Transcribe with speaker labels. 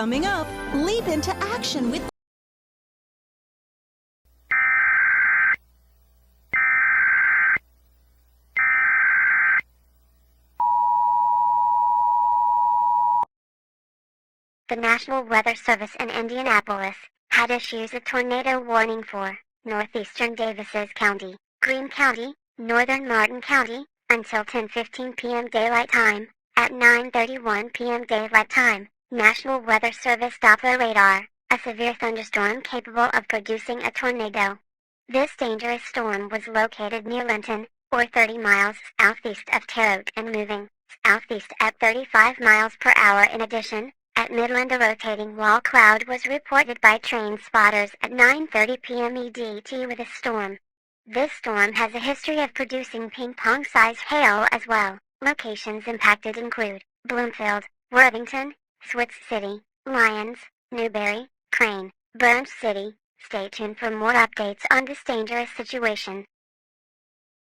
Speaker 1: Coming up, leap into action with
Speaker 2: The National Weather Service in Indianapolis had issued a tornado warning for northeastern Davises County, Greene County, northern Martin County, until 10:15 p.m. daylight time. At 9:31 p.m. daylight time, National Weather Service Doppler radar, a severe thunderstorm capable of producing a tornado. This dangerous storm was located near Linton, or 30 miles southeast of Terre Haute and moving southeast at 35 miles per hour. In addition, at Midland, a rotating wall cloud was reported by train spotters at 9:30 p.m. EDT with a storm. This storm has a history of producing ping-pong-sized hail as well. Locations impacted include Bloomfield, Worthington, Switz City, Lyons, Newberry, Crane, Burns City. Stay tuned for more updates on this dangerous situation.